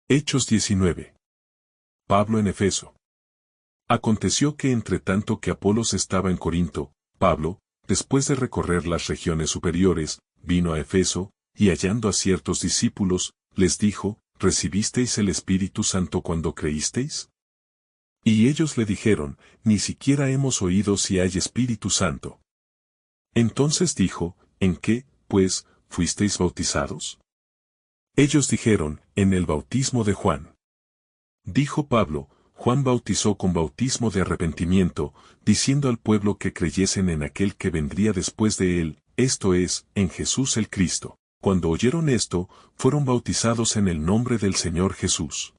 Hechos 19. Pablo en Efeso. Aconteció que entre tanto que Apolos estaba en Corinto, Pablo, después de recorrer las regiones superiores, vino a Efeso, y hallando a ciertos discípulos, les dijo, ¿recibisteis el Espíritu Santo cuando creísteis? Y ellos le dijeron, ni siquiera hemos oído si hay Espíritu Santo. Entonces dijo, ¿en qué, pues, fuisteis bautizados? Ellos dijeron, en el bautismo de Juan. Dijo Pablo, Juan bautizó con bautismo de arrepentimiento, diciendo al pueblo que creyesen en aquel que vendría después de él, esto es, en Jesús el Cristo. Cuando oyeron esto, fueron bautizados en el nombre del Señor Jesús.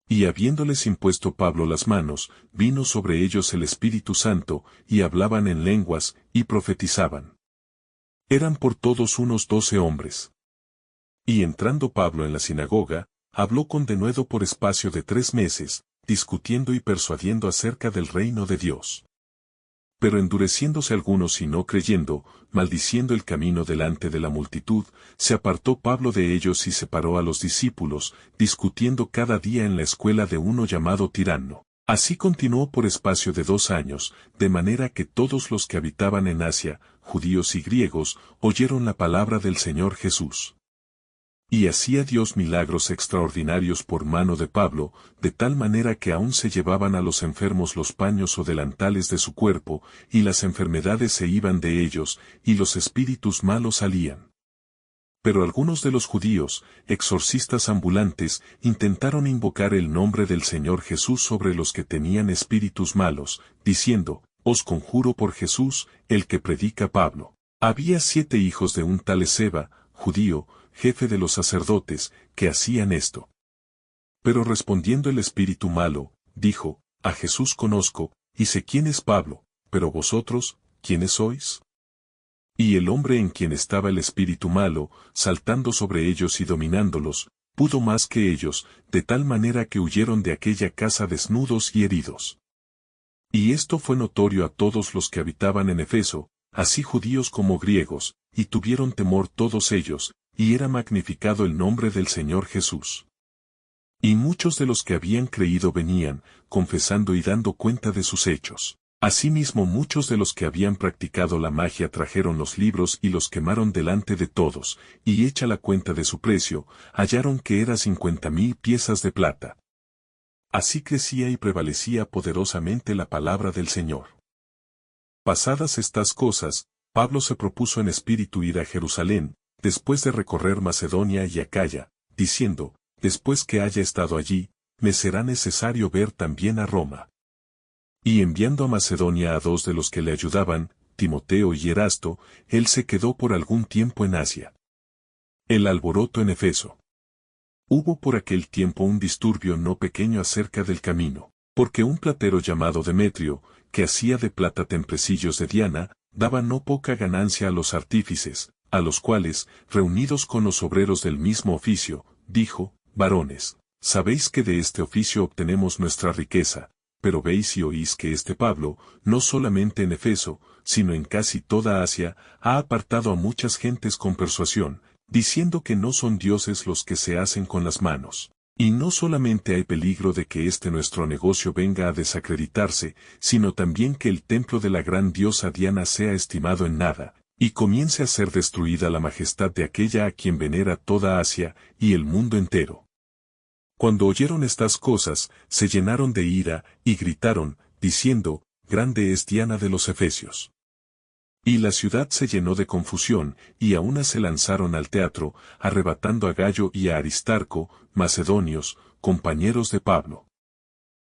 Y habiéndoles impuesto Pablo las manos, vino sobre ellos el Espíritu Santo, y hablaban en lenguas, y profetizaban. Eran por todos unos 12 hombres. Y entrando Pablo en la sinagoga, habló con denuedo por espacio de 3 meses, discutiendo y persuadiendo acerca del reino de Dios. Pero endureciéndose algunos y no creyendo, maldiciendo el camino delante de la multitud, se apartó Pablo de ellos y separó a los discípulos, discutiendo cada día en la escuela de uno llamado Tirano. Así continuó por espacio de 2 años, de manera que todos los que habitaban en Asia, judíos y griegos, oyeron la palabra del Señor Jesús. Y hacía Dios milagros extraordinarios por mano de Pablo, de tal manera que aún se llevaban a los enfermos los paños o delantales de su cuerpo, y las enfermedades se iban de ellos, y los espíritus malos salían. Pero algunos de los judíos, exorcistas ambulantes, intentaron invocar el nombre del Señor Jesús sobre los que tenían espíritus malos, diciendo, os conjuro por Jesús, el que predica Pablo. Había 7 hijos de un tal Esceva, judío, jefe de los sacerdotes, que hacían esto. Pero respondiendo el espíritu malo, dijo, a Jesús conozco, y sé quién es Pablo, pero vosotros, ¿quiénes sois? Y el hombre en quien estaba el espíritu malo, saltando sobre ellos y dominándolos, pudo más que ellos, de tal manera que huyeron de aquella casa desnudos y heridos. Y esto fue notorio a todos los que habitaban en Efeso, así judíos como griegos, y tuvieron temor todos ellos, y era magnificado el nombre del Señor Jesús. Y muchos de los que habían creído venían, confesando y dando cuenta de sus hechos. Asimismo muchos de los que habían practicado la magia trajeron los libros y los quemaron delante de todos, y hecha la cuenta de su precio, hallaron que era 50,000 piezas de plata. Así crecía y prevalecía poderosamente la palabra del Señor. Pasadas estas cosas, Pablo se propuso en espíritu ir a Jerusalén, después de recorrer Macedonia y Acaya, diciendo, después que haya estado allí, me será necesario ver también a Roma. Y enviando a Macedonia a 2 de los que le ayudaban, Timoteo y Erasto, él se quedó por algún tiempo en Asia. El alboroto en Efeso. Hubo por aquel tiempo un disturbio no pequeño acerca del camino, porque un platero llamado Demetrio, que hacía de plata temprecillos de Diana, daba no poca ganancia a los artífices, a los cuales, reunidos con los obreros del mismo oficio, dijo, varones, sabéis que de este oficio obtenemos nuestra riqueza, pero veis y oís que este Pablo, no solamente en Efeso, sino en casi toda Asia, ha apartado a muchas gentes con persuasión, diciendo que no son dioses los que se hacen con las manos. Y no solamente hay peligro de que este nuestro negocio venga a desacreditarse, sino también que el templo de la gran diosa Diana sea estimado en nada, y comience a ser destruida la majestad de aquella a quien venera toda Asia, y el mundo entero. Cuando oyeron estas cosas, se llenaron de ira, y gritaron, diciendo, grande es Diana de los Efesios. Y la ciudad se llenó de confusión, y a una se lanzaron al teatro, arrebatando a Gayo y a Aristarco, macedonios, compañeros de Pablo.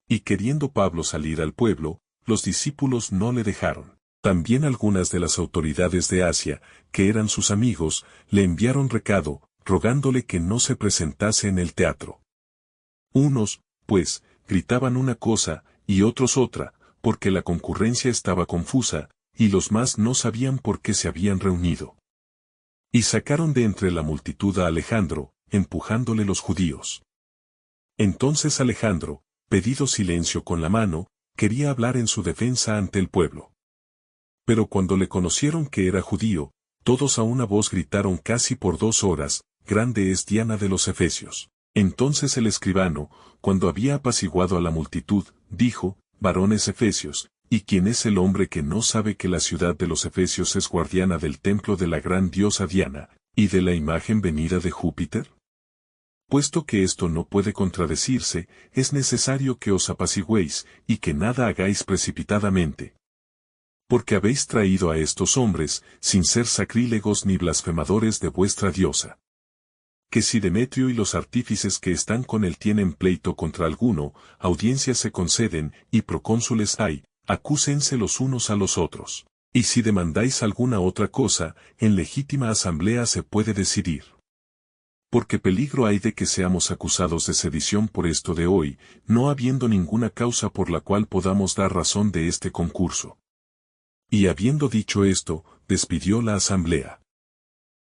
Y queriendo Pablo salir al pueblo, los discípulos no le dejaron. También algunas de las autoridades de Asia, que eran sus amigos, le enviaron recado, rogándole que no se presentase en el teatro. Unos, pues, gritaban una cosa, y otros otra, porque la concurrencia estaba confusa, y los más no sabían por qué se habían reunido. Y sacaron de entre la multitud a Alejandro, empujándole los judíos. Entonces Alejandro, pedido silencio con la mano, quería hablar en su defensa ante el pueblo. Pero cuando le conocieron que era judío, todos a una voz gritaron casi por 2 horas, grande es Diana de los Efesios. Entonces el escribano, cuando había apaciguado a la multitud, dijo, varones efesios, ¿y quién es el hombre que no sabe que la ciudad de los efesios es guardiana del templo de la gran diosa Diana, y de la imagen venida de Júpiter? Puesto que esto no puede contradecirse, es necesario que os apacigüéis, y que nada hagáis precipitadamente. Porque habéis traído a estos hombres, sin ser sacrílegos ni blasfemadores de vuestra diosa. Que si Demetrio y los artífices que están con él tienen pleito contra alguno, audiencias se conceden, y procónsules hay, acúsense los unos a los otros. Y si demandáis alguna otra cosa, en legítima asamblea se puede decidir. Porque peligro hay de que seamos acusados de sedición por esto de hoy, no habiendo ninguna causa por la cual podamos dar razón de este concurso. Y habiendo dicho esto, despidió la asamblea.